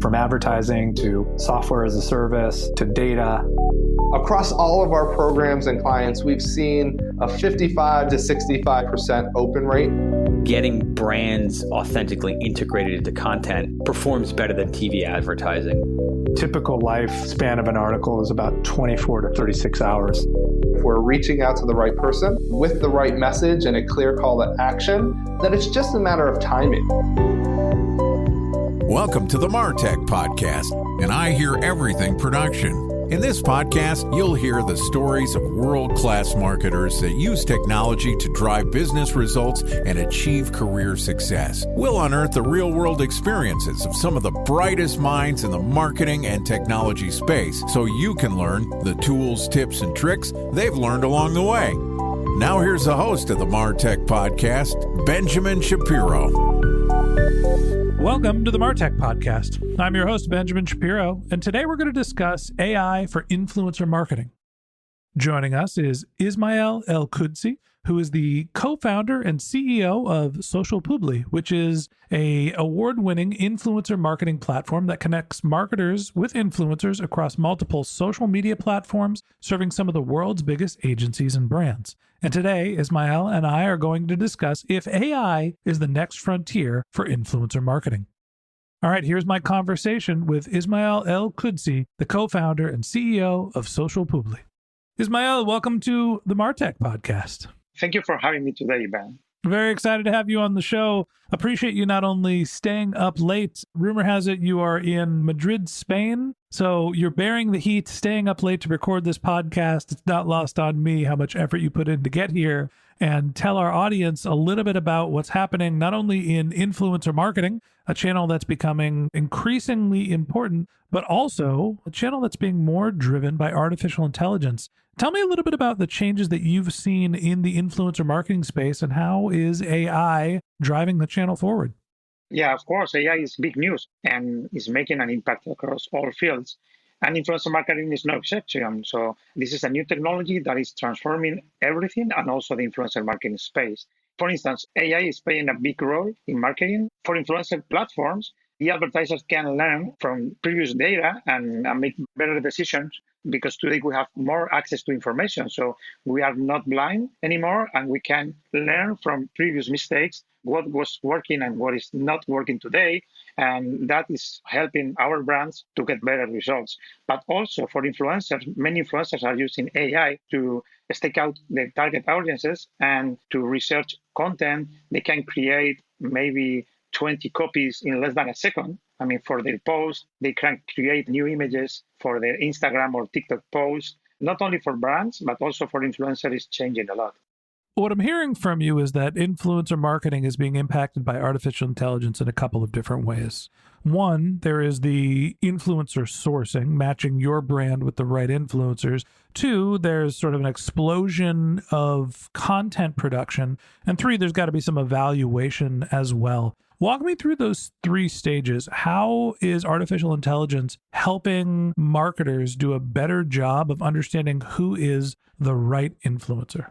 From advertising to software as a service to data. Across all of our programs and clients, we've seen a 55 to 65% open rate. Getting brands authentically integrated into content performs better than TV advertising. Typical lifespan of an article is about 24 to 36 hours. If we're reaching out to the right person with the right message and a clear call to action, then it's just a matter of timing. Welcome to the MarTech Podcast, and I Hear Everything production. In this podcast, you'll hear the stories of world-class marketers that use technology to drive business results and achieve career success. We'll unearth the real-world experiences of some of the brightest minds in the marketing and technology space so you can learn the tools, tips, and tricks they've learned along the way. Now here's the host of the MarTech Podcast, Benjamin Shapiro. Welcome to the MarTech Podcast. I'm your host, Benjamin Shapiro, and today we're going to discuss AI for influencer marketing. Joining us is Ismael El-Qudsi, who is the co-founder and CEO of SocialPubli, which is an award-winning influencer marketing platform that connects marketers with influencers across multiple social media platforms, serving some of the world's biggest agencies and brands. And today, Ismael and I are going to discuss if AI is the next frontier for influencer marketing. All right, here's my conversation with Ismael El-Qudsi, the co-founder and CEO of SocialPubli. Ismael, welcome to the MarTech Podcast. Thank you for having me today, Ben. Very excited to have you on the show. Appreciate you not only staying up late. Rumor has it you are in Madrid, Spain. So you're bearing the heat, staying up late to record this podcast. It's not lost on me how much effort you put in to get here, and tell our audience a little bit about what's happening not only in influencer marketing, a channel that's becoming increasingly important, but also a channel that's being more driven by artificial intelligence. Tell me a little bit about the changes that you've seen in the influencer marketing space and how is AI driving the channel forward? Yeah, of course, AI is big news and is making an impact across all fields. And influencer marketing is no exception. So this is a new technology that is transforming everything and also the influencer marketing space. For instance, AI is playing a big role in marketing. For influencer platforms, the advertisers can learn from previous data and make better decisions because today we have more access to information. So we are not blind anymore, and we can learn from previous mistakes what was working and what is not working today. And that is helping our brands to get better results. But also for influencers, many influencers are using AI to stake out their target audiences and to research content. They can create maybe 20 copies in less than a second. I mean, for their post, they can create new images for their Instagram or TikTok post. Not only for brands, but also for influencers is changing a lot. What I'm hearing from you is that influencer marketing is being impacted by artificial intelligence in a couple of different ways. One, there is the influencer sourcing, matching your brand with the right influencers. Two, there's sort of an explosion of content production. And three, there's got to be some evaluation as well. Walk me through those three stages. How is artificial intelligence helping marketers do a better job of understanding who is the right influencer?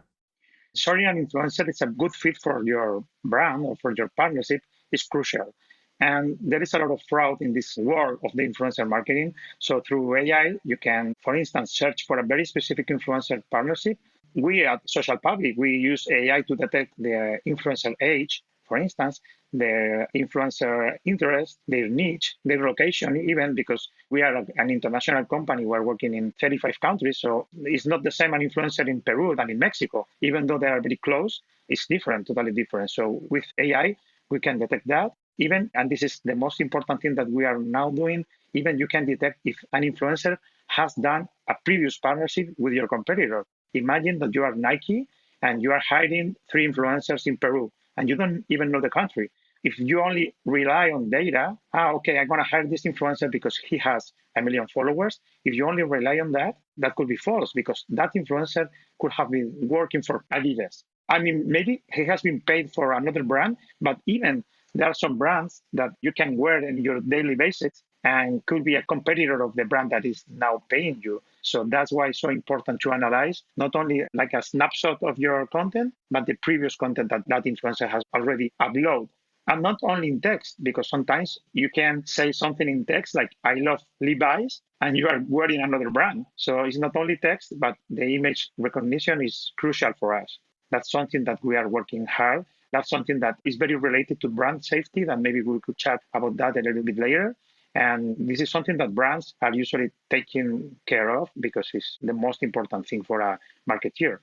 Showing an influencer is a good fit for your brand or for your partnership is crucial. And there is a lot of fraud in this world of the influencer marketing. So through AI, you can, for instance, search for a very specific influencer partnership. We at SocialPubli, we use AI to detect the influencer age, for instance, their influencer interest, their niche, their location, even because we are an international company. We're working in 35 countries. So it's not the same an influencer in Peru than in Mexico. Even though they are very close, it's different, totally different. So with AI, we can detect that. Even, and this is the most important thing that we are now doing, even you can detect if an influencer has done a previous partnership with your competitor. Imagine that you are Nike and you are hiring 3 influencers in Peru and you don't even know the country. If you only rely on data, okay, I'm going to hire this influencer because he has 1 million followers. If you only rely on that, that could be false because that influencer could have been working for Adidas. I mean, maybe he has been paid for another brand, but even there are some brands that you can wear on your daily basis and could be a competitor of the brand that is now paying you. So that's why it's so important to analyze not only like a snapshot of your content, but the previous content that that influencer has already uploaded. And not only in text, because sometimes you can say something in text like, I love Levi's, and you are wearing another brand. So it's not only text, but the image recognition is crucial for us. That's something that we are working hard. That's something that is very related to brand safety, that maybe we could chat about that a little bit later. And this is something that brands are usually taking care of because it's the most important thing for a marketeer.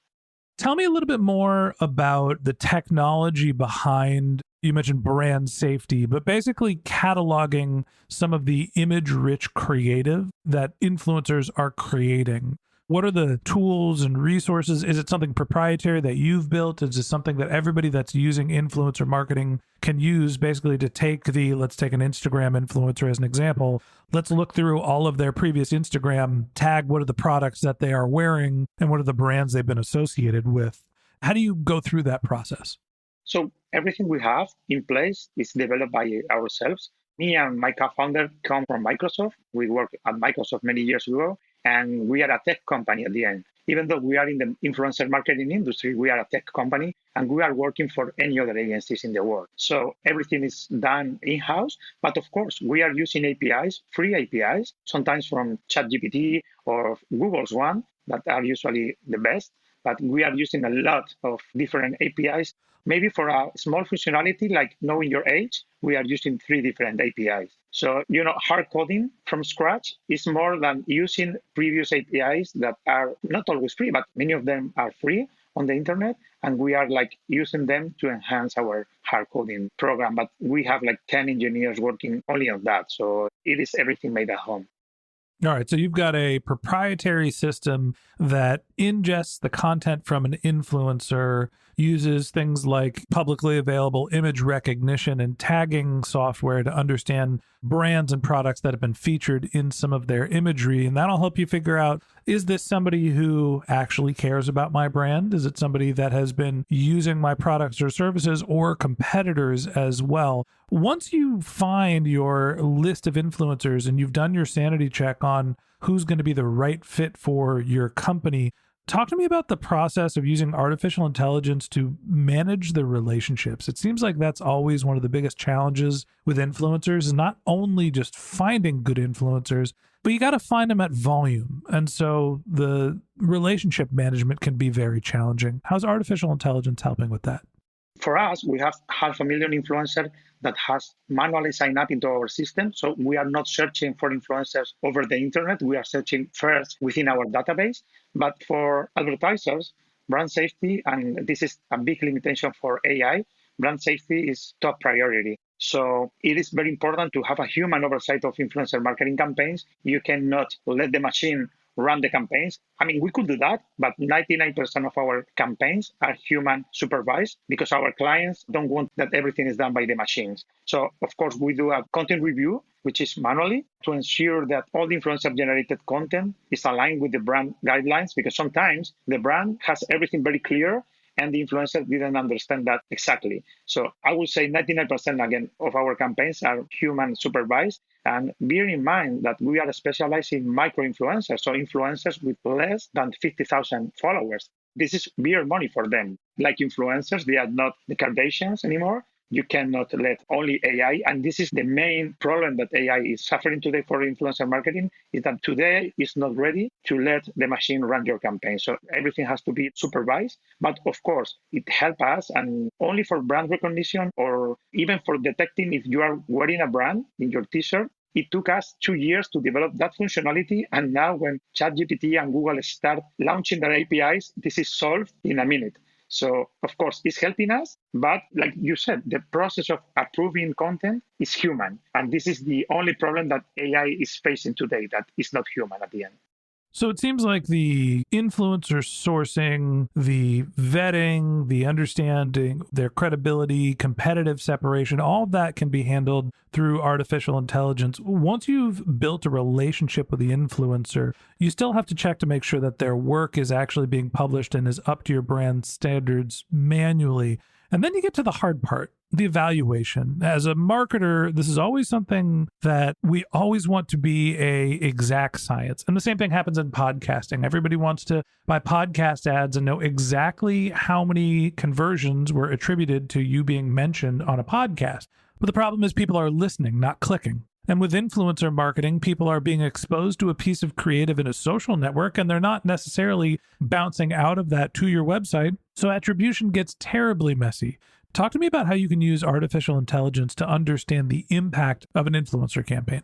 Tell me a little bit more about the technology behind, you mentioned brand safety, but basically cataloging some of the image-rich creative that influencers are creating. What are the tools and resources? Is it something proprietary that you've built? Is it something that everybody that's using influencer marketing can use, basically to take let's take an Instagram influencer as an example. Let's look through all of their previous Instagram, tag what are the products that they are wearing and what are the brands they've been associated with. How do you go through that process? So everything we have in place is developed by ourselves. Me and my co-founder come from Microsoft. We worked at Microsoft many years ago, and we are a tech company at the end. Even though we are in the influencer marketing industry, we are a tech company, and we are working for any other agencies in the world. So everything is done in-house. But of course, we are using APIs, free APIs, sometimes from ChatGPT or Google's one, that are usually the best. But we are using a lot of different APIs. Maybe for a small functionality like knowing your age, we are using 3 different APIs. So, hard coding from scratch is more than using previous APIs that are not always free, but many of them are free on the internet. And we are using them to enhance our hard coding program. But we have 10 engineers working only on that. So it is everything made at home. All right, so you've got a proprietary system that ingests the content from an influencer, uses things like publicly available image recognition and tagging software to understand brands and products that have been featured in some of their imagery. And that'll help you figure out, is this somebody who actually cares about my brand? Is it somebody that has been using my products or services, or competitors as well? Once you find your list of influencers and you've done your sanity check on who's going to be the right fit for your company, talk to me about the process of using artificial intelligence to manage the relationships. It seems like that's always one of the biggest challenges with influencers, is not only just finding good influencers, but you got to find them at volume. And so the relationship management can be very challenging. How's artificial intelligence helping with that? For us, we have 500,000 influencers that has manually signed up into our system. So we are not searching for influencers over the internet. We are searching first within our database. But for advertisers, brand safety, and this is a big limitation for AI, brand safety is top priority. So it is very important to have a human oversight of influencer marketing campaigns. You cannot let the machine run the campaigns. I mean, we could do that, but 99% of our campaigns are human supervised because our clients don't want that everything is done by the machines. So, of course, we do a content review, which is manually, to ensure that all the influencer-generated content is aligned with the brand guidelines, because sometimes the brand has everything very clear and the influencer didn't understand that exactly. So I would say 99% again of our campaigns are human supervised. And bear in mind that we are specialized in micro-influencers, so influencers with less than 50,000 followers. This is beer money for them. Like influencers, they are not the Kardashians anymore. You cannot let only AI. And this is the main problem that AI is suffering today for influencer marketing, is that today is not ready to let the machine run your campaign. So everything has to be supervised. But of course, it helps us, and only for brand recognition or even for detecting if you are wearing a brand in your t-shirt. It took us 2 years to develop that functionality. And now when ChatGPT and Google start launching their APIs, this is solved in a minute. So, of course, it's helping us. But like you said, the process of approving content is human. And this is the only problem that AI is facing today, that is not human at the end. So it seems like the influencer sourcing, the vetting, the understanding, their credibility, competitive separation, all of that can be handled through artificial intelligence. Once you've built a relationship with the influencer, you still have to check to make sure that their work is actually being published and is up to your brand standards manually. And then you get to the hard part, the evaluation. As a marketer, this is always something that we always want to be a exact science. And the same thing happens in podcasting. Everybody wants to buy podcast ads and know exactly how many conversions were attributed to you being mentioned on a podcast. But the problem is people are listening, not clicking. And with influencer marketing, people are being exposed to a piece of creative in a social network, and they're not necessarily bouncing out of that to your website. So attribution gets terribly messy. Talk to me about how you can use artificial intelligence to understand the impact of an influencer campaign.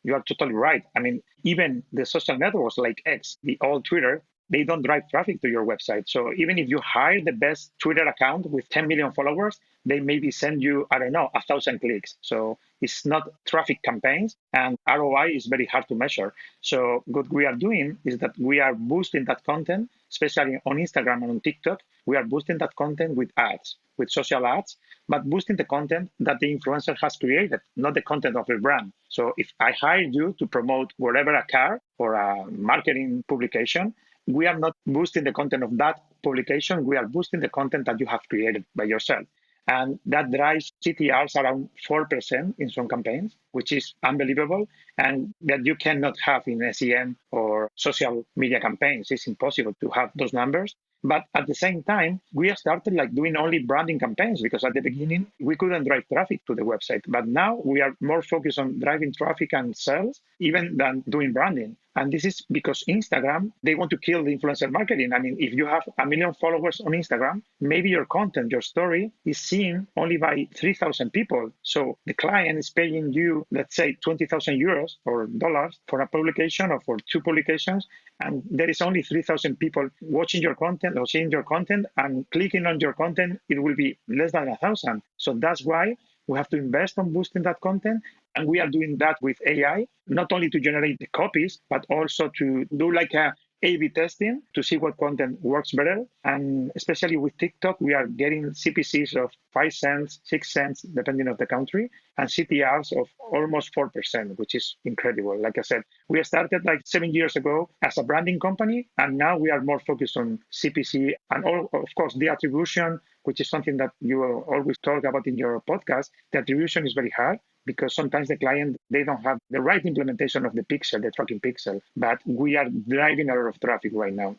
You are totally right. I mean, even the social networks like X, the old Twitter, they don't drive traffic to your website. So even if you hire the best Twitter account with 10 million followers, they maybe send you, 1,000 clicks. So it's not traffic campaigns, and ROI is very hard to measure. So what we are doing is that we are boosting that content, especially on Instagram and on TikTok. We are boosting that content with ads, with social ads, but boosting the content that the influencer has created, not the content of the brand. So if I hire you to promote whatever, a car or a marketing publication, we are not boosting the content of that publication. We are boosting the content that you have created by yourself. And that drives CTRs around 4% in some campaigns, which is unbelievable, and that you cannot have in SEM or social media campaigns. It's impossible to have those numbers. But at the same time, we have started doing only branding campaigns, because at the beginning, we couldn't drive traffic to the website. But now we are more focused on driving traffic and sales, even than doing branding. And this is because Instagram, they want to kill the influencer marketing. I mean, if you have 1 million followers on Instagram, maybe your content, your story is seen only by 3,000 people. So the client is paying you, let's say, 20,000 euros or dollars for a publication or for 2 publications. And there is only 3,000 people watching your content or seeing your content, and clicking on your content, it will be less than 1,000. So that's why we have to invest on boosting that content. And we are doing that with AI, not only to generate the copies, but also to do a A/B testing to see what content works better. And especially with TikTok, we are getting CPCs of 5 cents, 6 cents, depending on the country, and CTRs of almost 4%, which is incredible. Like I said, we started 7 years ago as a branding company, and now we are more focused on CPC and, of course, the attribution, which is something that you always talk about in your podcast. The attribution is very hard, because sometimes the client, they don't have the right implementation of the pixel, the tracking pixel. But we are driving a lot of traffic right now.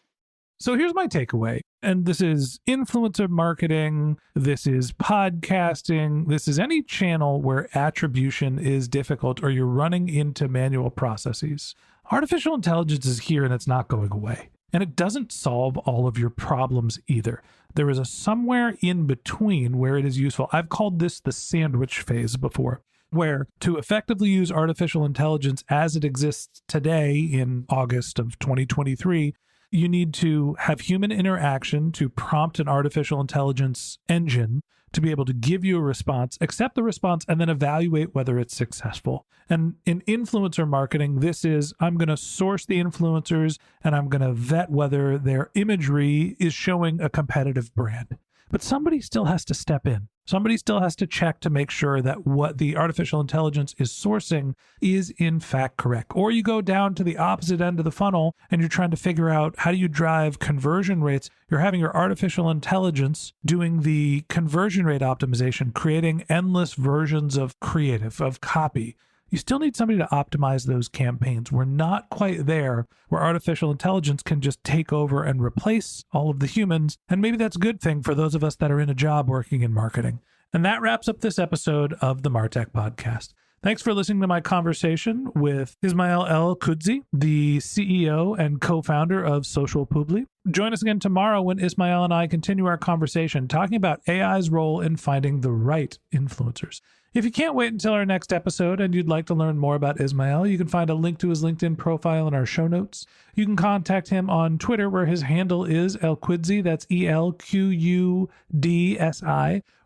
So here's my takeaway. And this is influencer marketing. This is podcasting. This is any channel where attribution is difficult or you're running into manual processes. Artificial intelligence is here and it's not going away. And it doesn't solve all of your problems either. There is a somewhere in between where it is useful. I've called this the sandwich phase before, where to effectively use artificial intelligence as it exists today in August of 2023, you need to have human interaction to prompt an artificial intelligence engine to be able to give you a response, accept the response, and then evaluate whether it's successful. And in influencer marketing, this is, I'm going to source the influencers and I'm going to vet whether their imagery is showing a competitive brand. But somebody still has to step in. Somebody still has to check to make sure that what the artificial intelligence is sourcing is in fact correct. Or you go down to the opposite end of the funnel and you're trying to figure out how do you drive conversion rates. You're having your artificial intelligence doing the conversion rate optimization, creating endless versions of creative, of copy. You still need somebody to optimize those campaigns. We're not quite there where artificial intelligence can just take over and replace all of the humans. And maybe that's a good thing for those of us that are in a job working in marketing. And that wraps up this episode of the Martech Podcast. Thanks for listening to my conversation with Ismael El-Qudsi, the CEO and co-founder of SocialPubli. Join us again tomorrow when Ismael and I continue our conversation talking about AI's role in finding the right influencers. If you can't wait until our next episode and you'd like to learn more about Ismael, you can find a link to his LinkedIn profile in our show notes. You can contact him on Twitter, where his handle is El-Qudsi, that's ELQUDSI,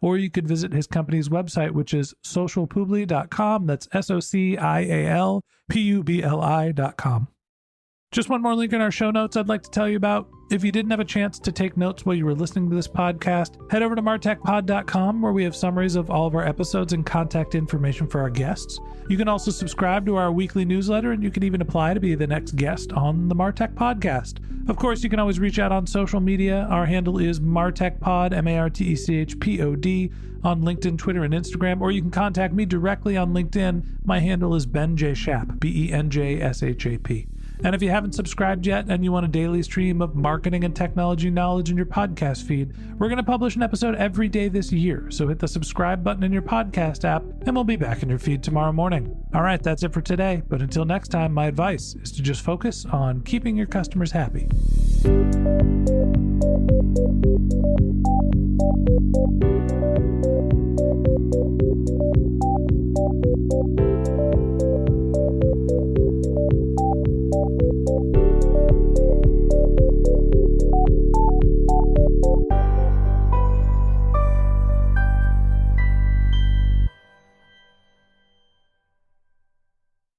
or you could visit his company's website, which is socialpubli.com. That's SOCIALPUBLI.com. Just one more link in our show notes I'd like to tell you about. If you didn't have a chance to take notes while you were listening to this podcast, head over to martechpod.com where we have summaries of all of our episodes and contact information for our guests. You can also subscribe to our weekly newsletter, and you can even apply to be the next guest on the Martech Podcast. Of course, you can always reach out on social media. Our handle is MartechPod, MartechPod, on LinkedIn, Twitter, and Instagram, or you can contact me directly on LinkedIn. My handle is Ben J. Shap, BenJShap. And if you haven't subscribed yet and you want a daily stream of marketing and technology knowledge in your podcast feed, we're going to publish an episode every day this year. So hit the subscribe button in your podcast app, and we'll be back in your feed tomorrow morning. All right, that's it for today. But until next time, my advice is to just focus on keeping your customers happy.